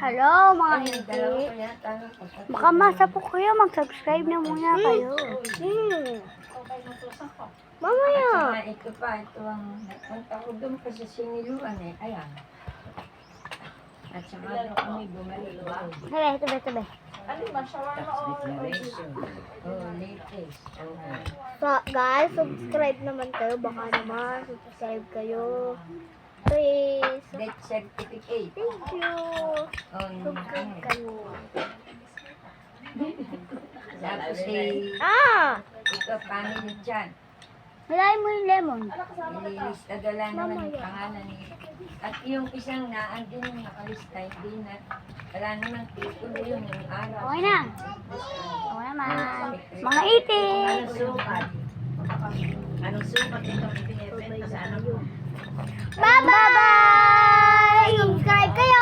Hello mga Ay, hindi. dalawa ko yata. Baka masa po kayo, mag-subscribe na muna kayo. Mamaya. At saka ito pa, ito ang nagpunta ko doon pa sa Siniluan eh. Ayan. At saka doon kami bumalik ba? Tabi. Oh, latest. Oo. So, guys, subscribe naman kayo. Baka naman, subscribe kayo. Please. Death certificate. Thank you. On, Subscribe kayo. Tapos eh, ito, family dyan. Hilahin mo yung lemon. Nililista dala naman yung pangalan ni. At yung isang naandun yung nakalista, hindi na, wala naman titulo yun yung araw. Okay na. Okay naman. Mga itik. Anong sukat itong pinibenta sa ano mo? Bye-bye! Subscribe kayo!